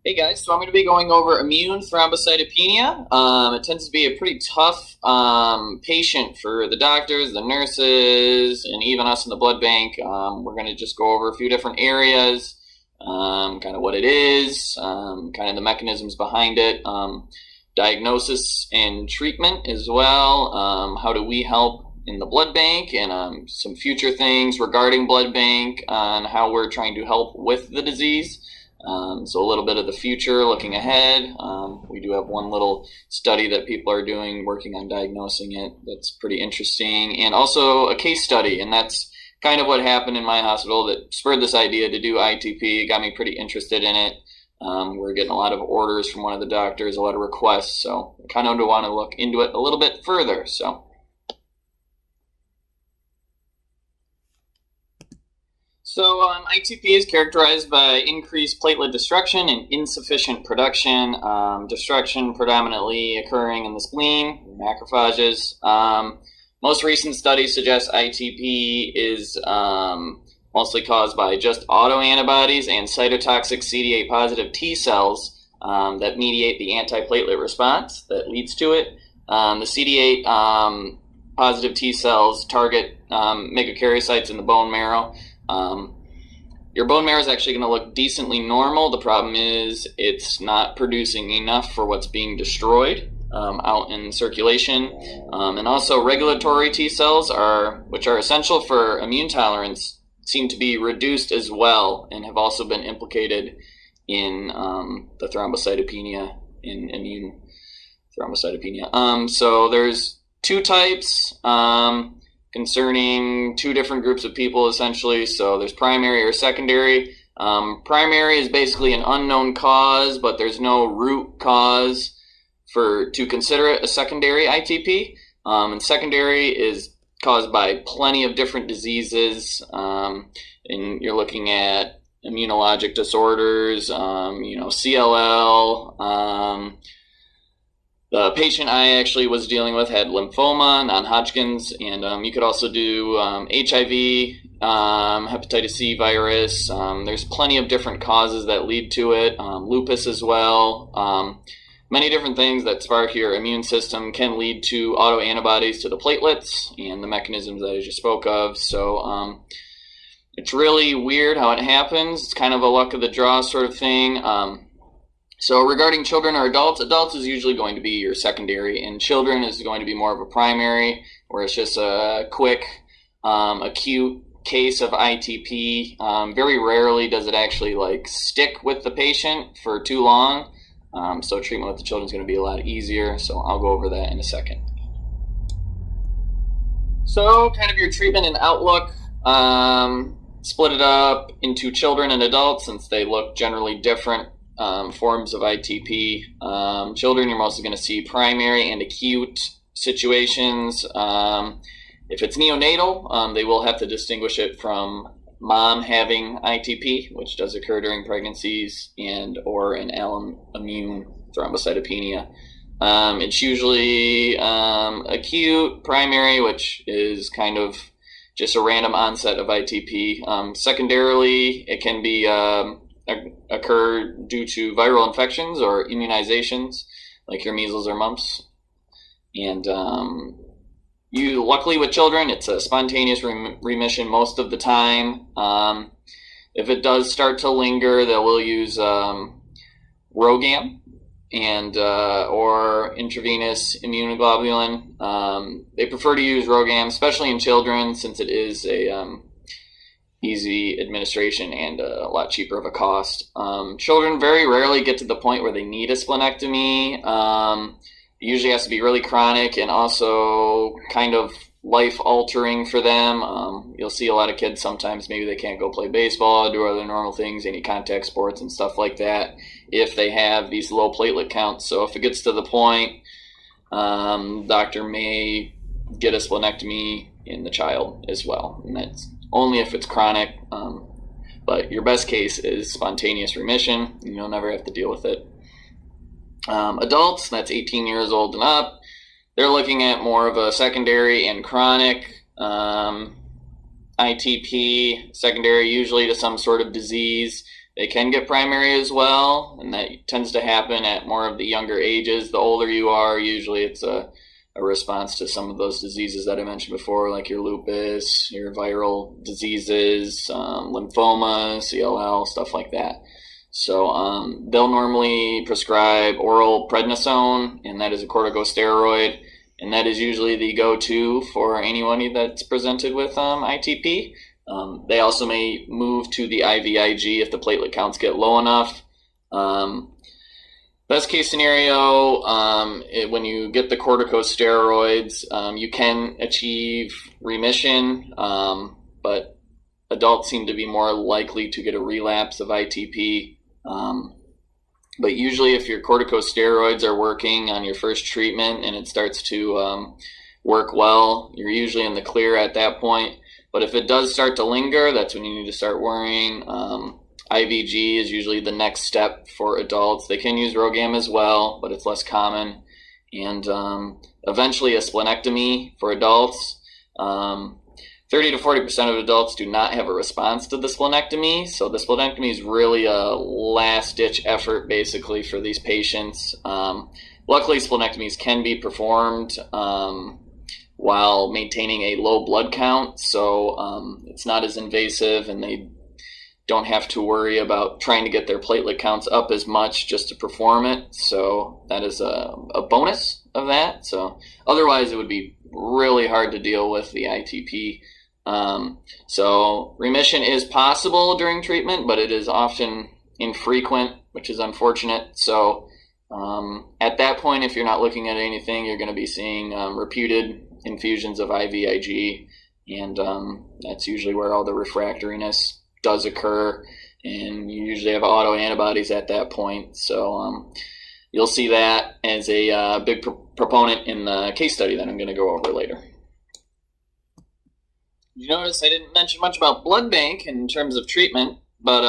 Hey guys, so I'm going to be going over immune thrombocytopenia. It tends to be a pretty tough patient for the doctors, the nurses, and even us in the blood bank. We're going to just go over a few different areas, kind of what it is, kind of the mechanisms behind it, diagnosis and treatment as well. How do we help in the blood bank, and some future things regarding blood bank on how we're trying to help with the disease. So a little bit of the future, looking ahead. We do have one little study that people are doing, working on diagnosing it. That's pretty interesting. And also a case study, and that's kind of what happened in my hospital that spurred this idea to do ITP. It got me pretty interested in it. We're getting a lot of orders from one of the doctors, a lot of requests, so I kind of want to look into it a little bit further. So ITP is characterized by increased platelet destruction and insufficient production. Destruction predominantly occurring in the spleen, macrophages. Most recent studies suggest ITP is mostly caused by just autoantibodies and cytotoxic CD8 positive T cells that mediate the antiplatelet response that leads to it. The CD8 positive T cells target megakaryocytes in the bone marrow. Your bone marrow is actually going to look decently normal. The problem is it's not producing enough for what's being destroyed out in circulation. And also regulatory T cells, which are essential for immune tolerance, seem to be reduced as well and have also been implicated in the thrombocytopenia, in immune thrombocytopenia. So there's two types. Concerning two different groups of people, essentially. So there's primary or secondary. Primary is basically an unknown cause, but there's no root cause to consider it a secondary ITP. And secondary is caused by plenty of different diseases. And you're looking at immunologic disorders, CLL. The patient I actually was dealing with had lymphoma, non-Hodgkin's, and you could also do HIV, hepatitis C virus. There's plenty of different causes that lead to it, lupus as well. Many different things that spark your immune system can lead to autoantibodies to the platelets and the mechanisms that I just spoke of. So it's really weird how it happens. It's kind of a luck of the draw sort of thing. So regarding children or adults is usually going to be your secondary, and children is going to be more of a primary, where it's just a quick, acute case of ITP. Very rarely does it actually stick with the patient for too long. So treatment with the children is going to be a lot easier. So I'll go over that in a second. So kind of your treatment and outlook. Split it up into children and adults since they look generally different. Forms of ITP. Children, you're mostly going to see primary and acute situations. If it's neonatal, they will have to distinguish it from mom having ITP, which does occur during pregnancies, or an immune thrombocytopenia. It's usually acute, primary, which is kind of just a random onset of ITP. Secondarily, it can be occur due to viral infections or immunizations, like your measles or mumps. And luckily with children, it's a spontaneous remission most of the time. If it does start to linger, they will use RhoGAM and or intravenous immunoglobulin. They prefer to use RhoGAM, especially in children, since it is a easy administration and a lot cheaper of a cost. Children very rarely get to the point where they need a splenectomy. It usually has to be really chronic and also kind of life-altering for them. You'll see a lot of kids sometimes, maybe they can't go play baseball, do other normal things, any contact sports and stuff like that, if they have these low platelet counts. So if it gets to the point, doctor may get a splenectomy in the child as well, and that's only if it's chronic, but your best case is spontaneous remission. You'll never have to deal with it. Adults, that's 18 years old and up, they're looking at more of a secondary and chronic ITP, secondary usually to some sort of disease. They can get primary as well, and that tends to happen at more of the younger ages. The older you are, usually it's a response to some of those diseases that I mentioned before, like your lupus, your viral diseases, lymphoma, CLL, stuff like that. So they'll normally prescribe oral prednisone, and that is a corticosteroid, and that is usually the go-to for anyone that's presented with ITP. They also may move to the IVIG if the platelet counts get low enough. Best case scenario, when you get the corticosteroids, you can achieve remission, but adults seem to be more likely to get a relapse of ITP. But usually if your corticosteroids are working on your first treatment and it starts to work well, you're usually in the clear at that point. But if it does start to linger, that's when you need to start worrying. IVG is usually the next step for adults. They can use RhoGAM as well, but it's less common. And eventually a splenectomy for adults. 30 to 40% of adults do not have a response to the splenectomy. So the splenectomy is really a last-ditch effort, basically, for these patients. Luckily, splenectomies can be performed while maintaining a low blood count, so it's not as invasive, and they don't have to worry about trying to get their platelet counts up as much just to perform it. So that is a bonus of that. So otherwise, it would be really hard to deal with the ITP. So remission is possible during treatment, but it is often infrequent, which is unfortunate. So at that point, if you're not looking at anything, you're going to be seeing repeated infusions of IVIG, and that's usually where all the refractoriness does occur, and you usually have autoantibodies at that point. So you'll see that as a big proponent in the case study that I'm going to go over later. You notice I didn't mention much about blood bank in terms of treatment, but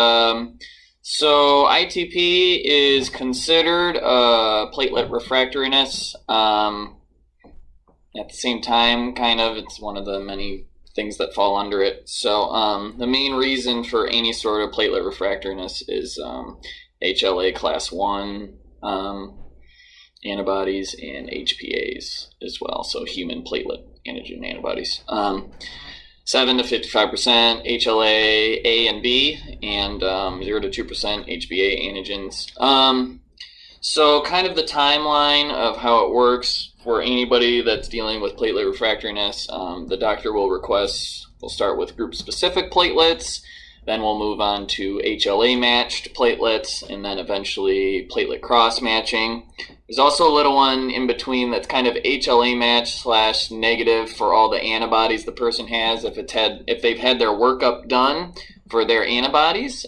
so ITP is considered platelet refractoriness. At the same time, kind of, it's one of the many things that fall under it. So the main reason for any sort of platelet refractoriness is HLA class 1 antibodies and HPAs as well, so human platelet antigen antibodies. 7 to 55% HLA A and B, and 0 to 2% HBA antigens. So kind of the timeline of how it works for anybody that's dealing with platelet refractoriness, the doctor will request, we'll start with group-specific platelets, then we'll move on to HLA-matched platelets, and then eventually platelet cross-matching. There's also a little one in between that's kind of HLA-matched / negative for all the antibodies the person has. If they've had their workup done for their antibodies,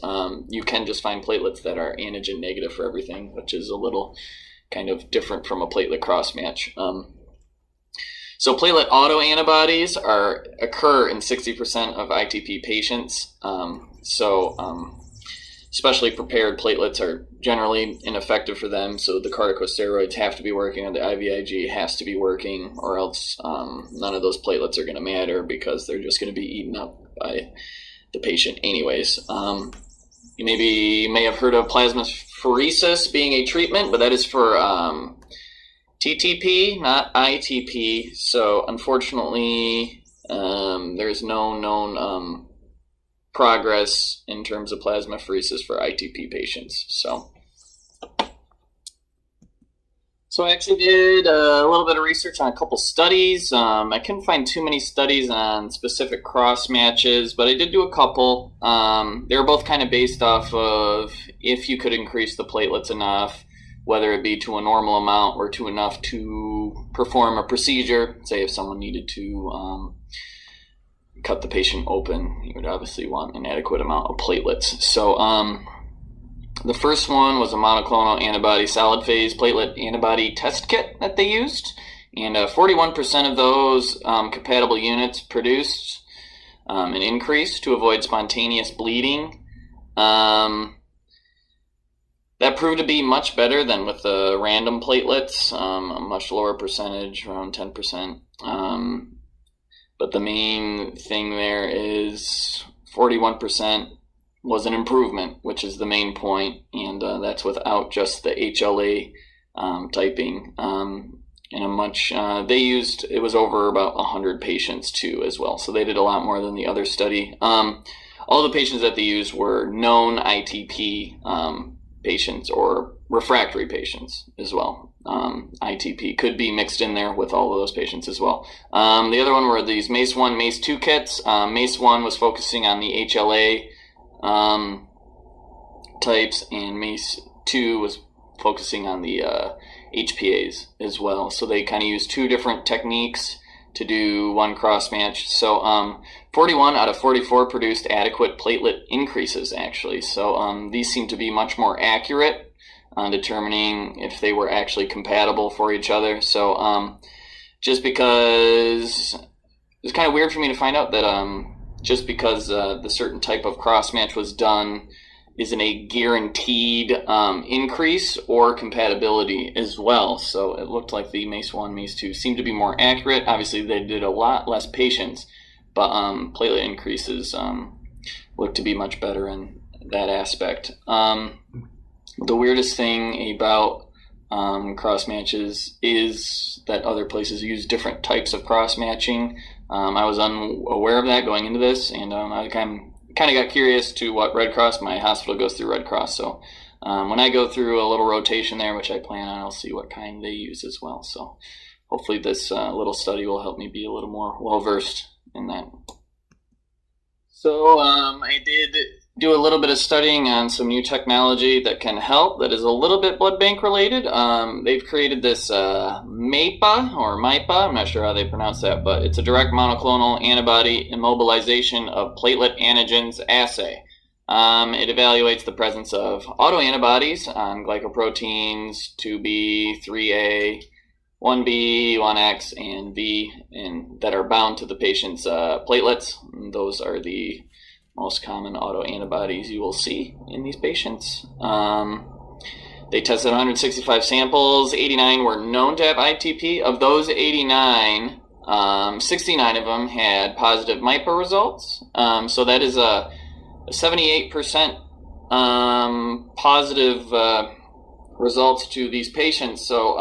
you can just find platelets that are antigen negative for everything, which is a little kind of different from a platelet cross-match. So platelet autoantibodies occur in 60% of ITP patients. Especially prepared platelets are generally ineffective for them, so the corticosteroids have to be working, and the IVIG has to be working, or else none of those platelets are going to matter because they're just going to be eaten up by the patient anyways. You may have heard of plasmapheresis being a treatment, but that is for TTP, not ITP. So unfortunately, there's no known progress in terms of plasmapheresis for ITP patients. So I actually did a little bit of research on a couple studies. I couldn't find too many studies on specific cross matches, but I did do a couple. They were both kind of based off of if you could increase the platelets enough, whether it be to a normal amount or to enough to perform a procedure. Say if someone needed to cut the patient open, you would obviously want an adequate amount of platelets. So the first one was a monoclonal antibody solid phase platelet antibody test kit that they used, and 41% of those compatible units produced an increase to avoid spontaneous bleeding. That proved to be much better than with the random platelets, a much lower percentage, around 10%. But the main thing there is 41% was an improvement, which is the main point, and that's without just the HLA typing. In a much, it was over about 100 patients too as well, so they did a lot more than the other study. All the patients that they used were known ITP patients or refractory patients as well. ITP could be mixed in there with all of those patients as well. The other one were these MACE-1, MACE-2 kits. MACE-1 was focusing on the HLA types, and MACE-2 was focusing on the HPAs as well. So they kind of used two different techniques to do one cross match. So 41 out of 44 produced adequate platelet increases, actually. So these seem to be much more accurate on determining if they were actually compatible for each other. So just because it's kind of weird for me to find out that just because the certain type of cross match was done isn't a guaranteed increase or compatibility as well. So it looked like the MACE-1, MACE-2 seemed to be more accurate. Obviously, they did a lot less patients, but platelet increases looked to be much better in that aspect. The weirdest thing about cross matches is that other places use different types of cross matching. I was unaware of that going into this, and I kind of got curious to what Red Cross, my hospital goes through Red Cross, so when I go through a little rotation there, which I plan on, I'll see what kind they use as well. So hopefully this little study will help me be a little more well-versed in that. So I did do a little bit of studying on some new technology that can help, that is a little bit blood bank related. They've created this MAPA, or MIPA, I'm not sure how they pronounce that, but it's a direct monoclonal antibody immobilization of platelet antigens assay. It evaluates the presence of autoantibodies on glycoproteins 2B, 3A, 1B, 1X, and V, and that are bound to the patient's platelets. And those are the most common autoantibodies you will see in these patients. They tested 165 samples. 89 were known to have ITP. Of those 89, 69 of them had positive MIPA results. So that is a 78% positive results to these patients. So,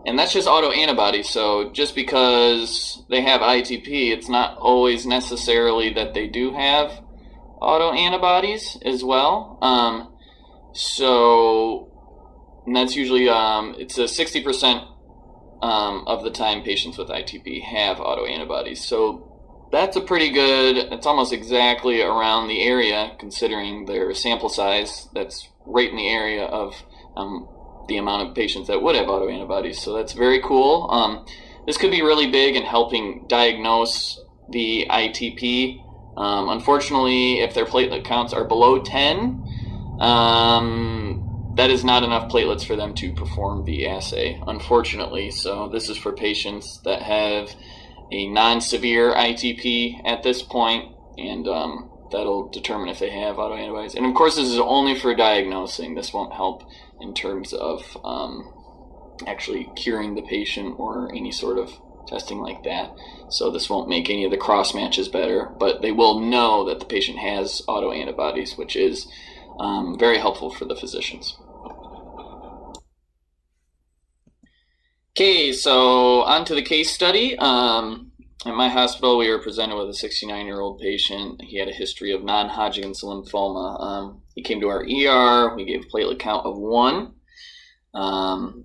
and that's just autoantibodies. So just because they have ITP, it's not always necessarily that they do have autoantibodies as well. And that's usually, it's a 60% of the time patients with ITP have autoantibodies. So that's a pretty good, it's almost exactly around the area, considering their sample size. That's right in the area of the amount of patients that would have autoantibodies. So that's very cool. This could be really big in helping diagnose the ITP. Unfortunately, if their platelet counts are below 10, that is not enough platelets for them to perform the assay, unfortunately. So this is for patients that have a non-severe ITP at this point, and that'll determine if they have autoantibodies. And of course, this is only for diagnosing. This won't help in terms of actually curing the patient or any sort of testing like that. So this won't make any of the cross matches better, but they will know that the patient has autoantibodies, which is very helpful for the physicians. Okay, so on to the case study. At my hospital, we were presented with a 69-year-old patient. He had a history of non-Hodgkin's lymphoma. He came to our ER. We gave a platelet count of 1.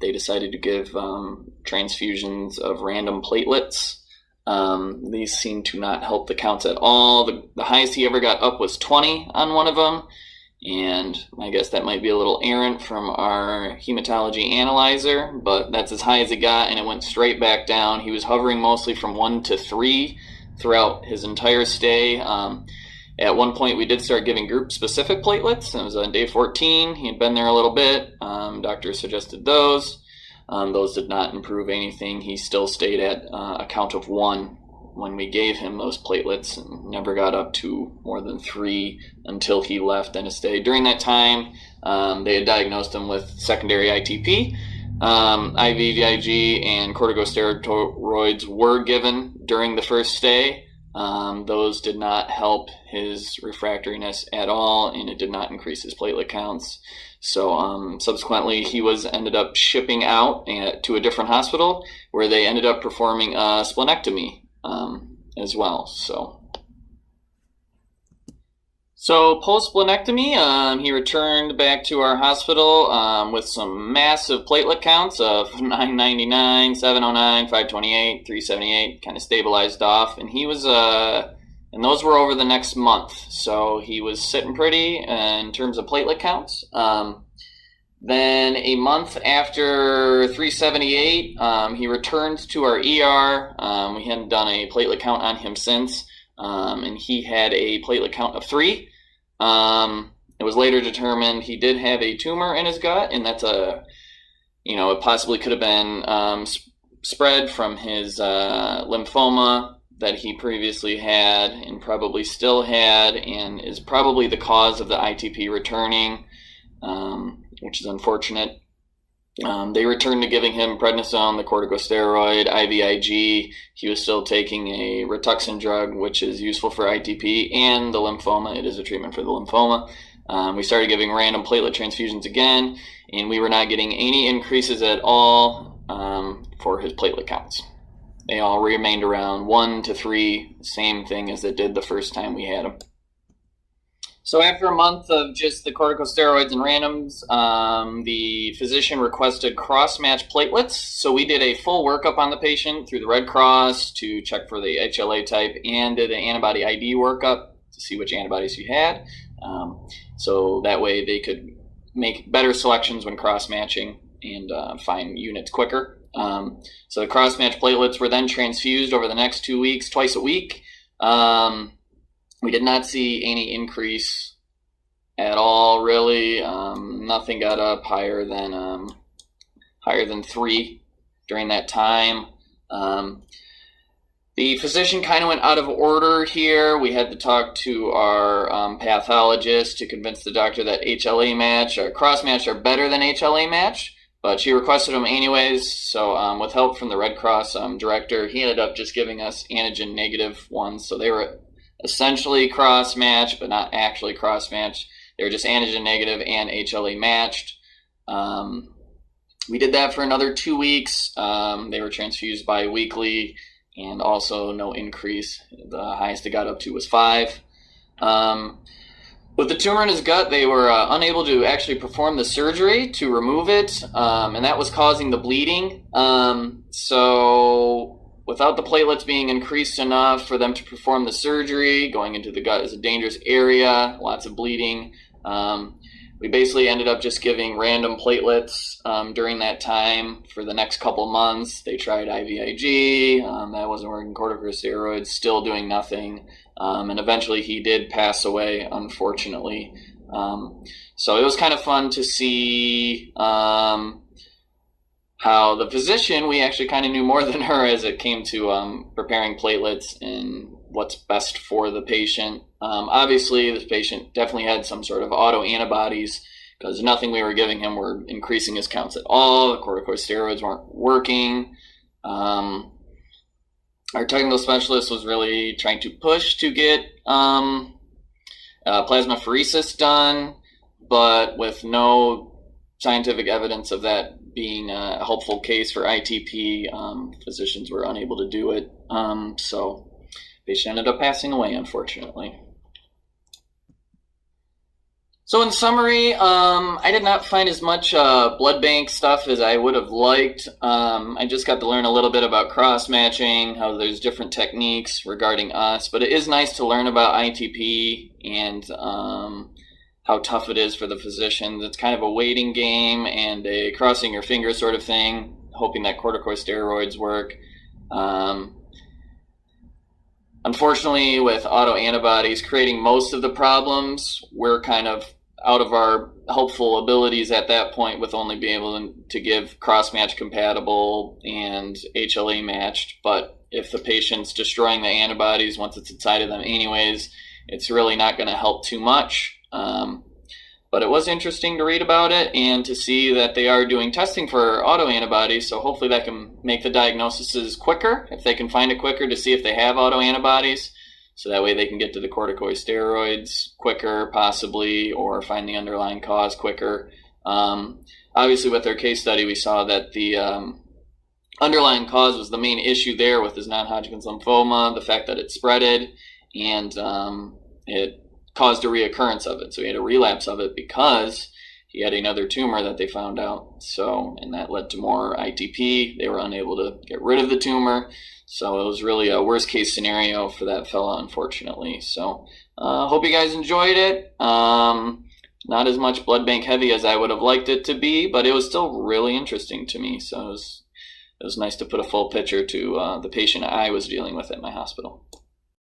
They decided to give transfusions of random platelets. These seemed to not help the counts at all. The highest he ever got up was 20 on one of them. And I guess that might be a little errant from our hematology analyzer, but that's as high as it got, and it went straight back down. He was hovering mostly from 1 to 3 throughout his entire stay. At one point, we did start giving group-specific platelets. It was on day 14. He had been there a little bit. Doctors suggested those. Those did not improve anything. He still stayed at a count of 1 when we gave him those platelets, and never got up to more than 3 until he left NSA. During that time, they had diagnosed him with secondary ITP. IVIG and corticosteroids were given during the first stay. Those did not help his refractoriness at all, and it did not increase his platelet counts. So subsequently, he was ended up shipping out to a different hospital where they ended up performing a splenectomy as well. So post-splenectomy, he returned back to our hospital with some massive platelet counts of 999, 709, 528, 378, kind of stabilized off. And he was, and those were over the next month. So he was sitting pretty in terms of platelet counts. Then a month after 378, he returned to our ER. We hadn't done a platelet count on him since. And he had a platelet count of 3. It was later determined he did have a tumor in his gut, and that's it possibly could have been spread from his lymphoma that he previously had and probably still had, and is probably the cause of the ITP returning, which is unfortunate. They returned to giving him prednisone, the corticosteroid, IVIG. He was still taking a Rituxan drug, which is useful for ITP and the lymphoma. It is a treatment for the lymphoma. We started giving random platelet transfusions again, and we were not getting any increases at all for his platelet counts. They all remained around 1 to 3, same thing as it did the first time we had him. So after a month of just the corticosteroids and randoms, the physician requested cross-match platelets. So we did a full workup on the patient through the Red Cross to check for the HLA type and did an antibody ID workup to see which antibodies you had. So that way they could make better selections when cross-matching and find units quicker. So the cross-match platelets were then transfused over the next 2 weeks, twice a week. We did not see any increase at all, really. Nothing got up higher than 3 during that time. The physician kind of went out of order here. We had to talk to our pathologist to convince the doctor that HLA match or cross match are better than HLA match, but she requested them anyways. So with help from the Red Cross director, he ended up just giving us antigen negative ones. So they were essentially cross-match, but not actually cross-match. They were just antigen negative and HLA matched. We did that for another 2 weeks. They were transfused bi-weekly and also no increase. The highest it got up to was 5. With the tumor in his gut, they were unable to actually perform the surgery to remove it, and that was causing the bleeding. So without the platelets being increased enough for them to perform the surgery, going into the gut is a dangerous area, lots of bleeding. We basically ended up just giving random platelets during that time for the next couple months. They tried IVIG, that wasn't working, corticosteroids, still doing nothing. And eventually he did pass away, unfortunately. So it was kind of fun to see how the physician, we actually kind of knew more than her as it came to preparing platelets and what's best for the patient. Obviously, this patient definitely had some sort of autoantibodies because nothing we were giving him were increasing his counts at all. The corticosteroids weren't working. Our technical specialist was really trying to push to get plasmapheresis done, but with no scientific evidence of that being a helpful case for ITP, physicians were unable to do it. So the patient ended up passing away, unfortunately. So in summary, I did not find as much blood bank stuff as I would have liked. I just got to learn a little bit about cross-matching, how there's different techniques regarding us, but it is nice to learn about ITP and how tough it is for the physicians. It's kind of a waiting game and a crossing your fingers sort of thing, hoping that corticosteroids work. Unfortunately, with autoantibodies creating most of the problems, we're kind of out of our helpful abilities at that point with only being able to give cross-match compatible and HLA matched. But if the patient's destroying the antibodies once it's inside of them anyways, it's really not going to help too much. But it was interesting to read about it and to see that they are doing testing for autoantibodies, so hopefully that can make the diagnoses quicker, if they can find it quicker to see if they have autoantibodies. So that way they can get to the corticosteroids quicker, possibly, or find the underlying cause quicker. Obviously, with our case study, we saw that the underlying cause was the main issue there with his non-Hodgkin's lymphoma, the fact that it spreaded, and it caused a reoccurrence of it. So he had a relapse of it because he had another tumor that they found out. So, and that led to more ITP. They were unable to get rid of the tumor. So it was really a worst case scenario for that fella, unfortunately. So hope you guys enjoyed it. Not as much blood bank heavy as I would have liked it to be, but it was still really interesting to me. So it was nice to put a full picture to the patient I was dealing with at my hospital.